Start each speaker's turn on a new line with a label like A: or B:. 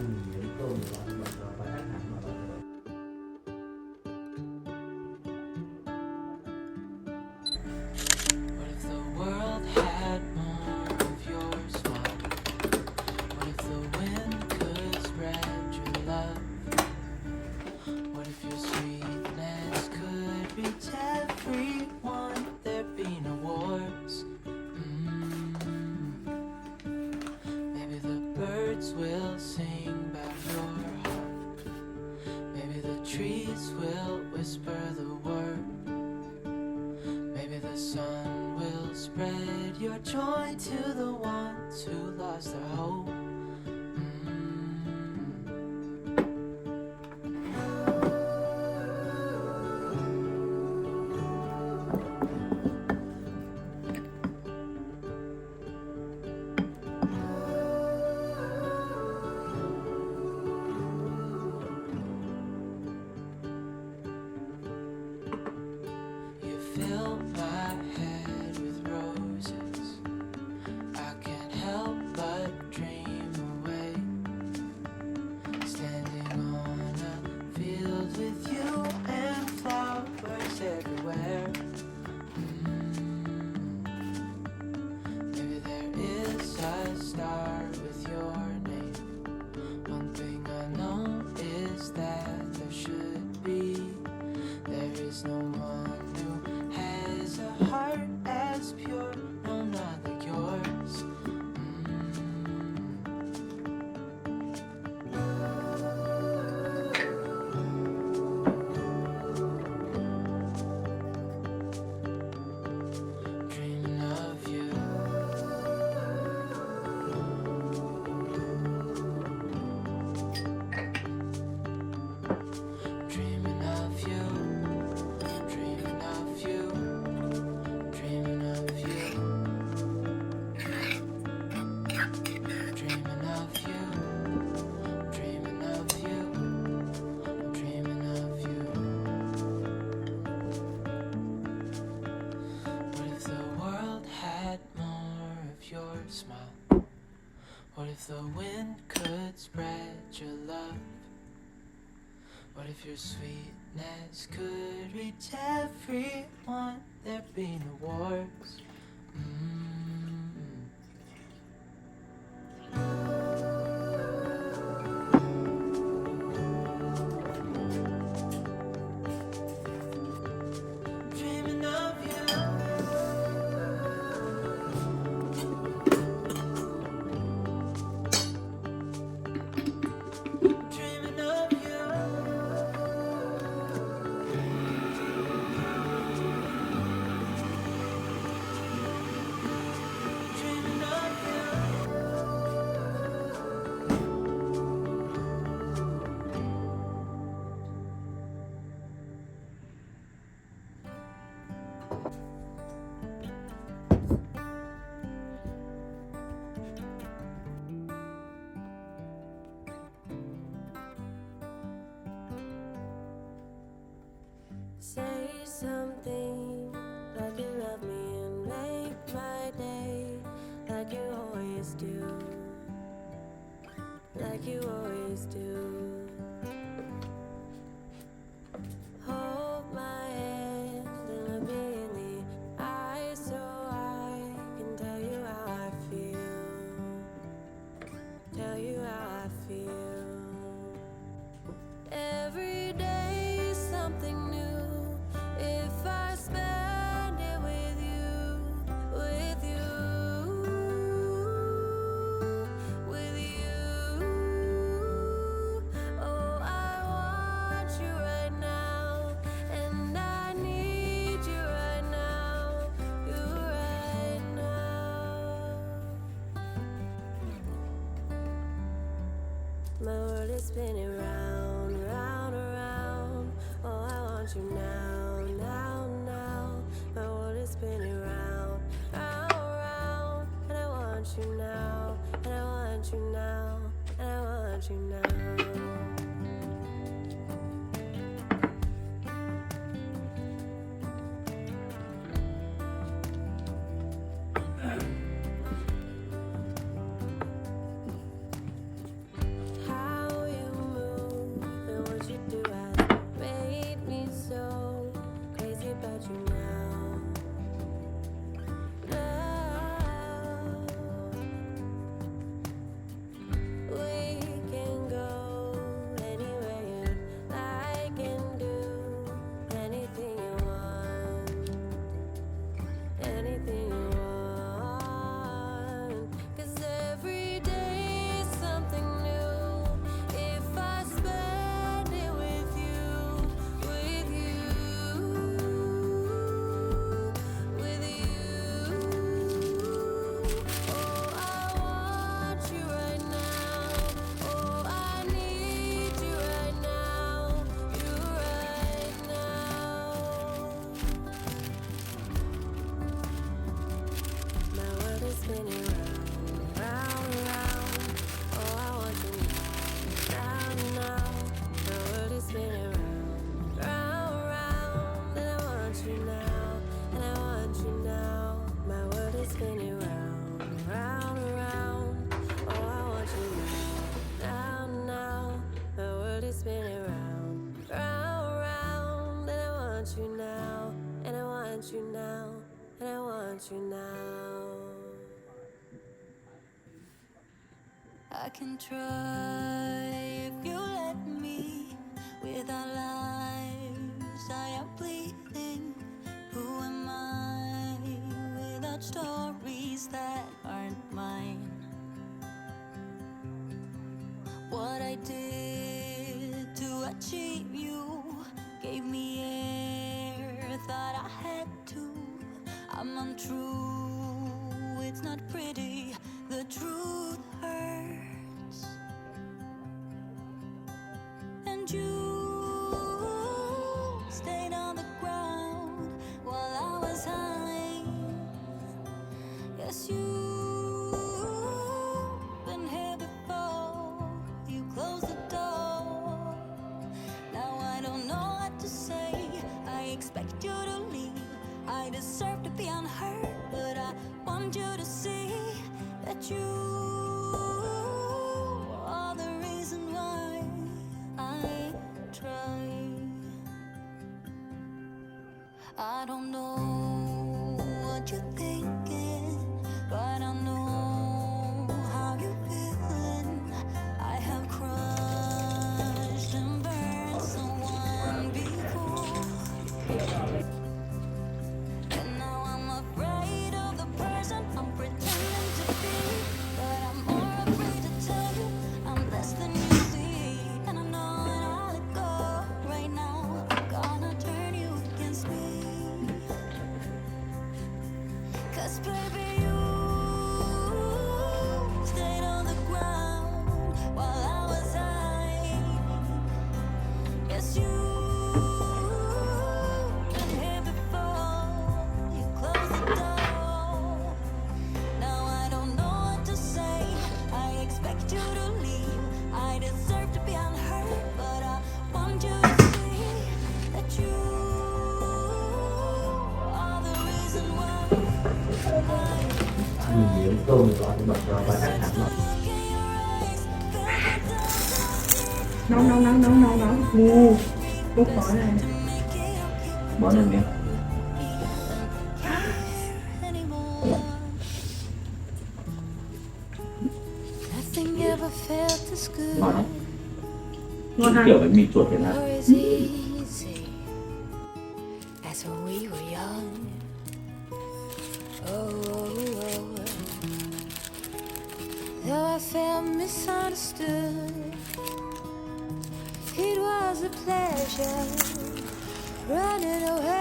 A: những cơn giận bật và ác hẳn mà bạn.
B: What if the world had more of your smile? What if the wind could spread your love? What if your sweetness could reach everyone? There'd be no wars. Maybe the birds will sing about your heart. Maybe the trees will whisper the word. Maybe the sun will spread your joy to the ones who lost their hope. You fill my head with roses. I can't help but dream away. Standing on a field with you and flowers everywhere. Maybe there is a star with your name. One thing I know is that there should be. There is no one who has a heart as pure, no, not like yours. Dreaming of you. Dreaming of you. Dreaming of you. Dreaming of you. Dreaming of you. Dreaming of you. Dreaming of you. What if the world had more of your smile? What if the wind could spread your love? What if your sweetness could reach everyone? There'd be no wars. Dreaming of you. Dreaming of you. Dreaming of you.
C: Say something like you love me and make my day, like you always do, like you always do. Hold my hand and look me in the eyes so I can tell you how I feel, tell you how I feel. Every day something new. If I spend it with you, with you, with you. Oh, I want you right now, and I need you right now, you right now. My world is spinning round, round, around. Oh, I want you now, now, now. My world is spinning round, round, round. And I want you now, and I want you now, and I want you now. How want you now. I can try if you let me. Without lives, I am bleeding. Who am I without stories that aren't mine? What I did to achieve you gave me air, thought I had to. I'm untrue, it's not pretty, the truth hurts. And you stayed on the ground while I was high. Yes, you've been here before, you closed the door. Now I don't know what to say, I expect you to leave. I deserve to be unheard, but I want you to see that you are the reason why I try. I don't know what you're thinking, but I know how you're feeling. I have crushed and burned someone before, and now I'm afraid of the person I'm pretending to be. But I'm more afraid to tell you I'm less than you see. And I know that I'll let go right now, I'm gonna turn you against me. 'Cause baby, you stayed on the ground while I was high. Yes, you've been here before, you closed the door. Now I don't know what to say, I expect you to leave. I deserve to be unheard, but I want you to see that you are the reason why I
A: มีเหลืองต้มก่อนแบบเราไปอาหารมา
C: look in your eyes, feel the doubt
D: น้องงูลูกขอหน่อย
C: to make it okay
D: บอกหน่อยไหม
C: anymore. Nothing ever felt as
D: บอก
C: good
D: นะงูทาง
E: เกี่ยวกับมีตรวจเป็นนะ
C: or as easy as when we were young. Though I felt misunderstood, it was a pleasure running away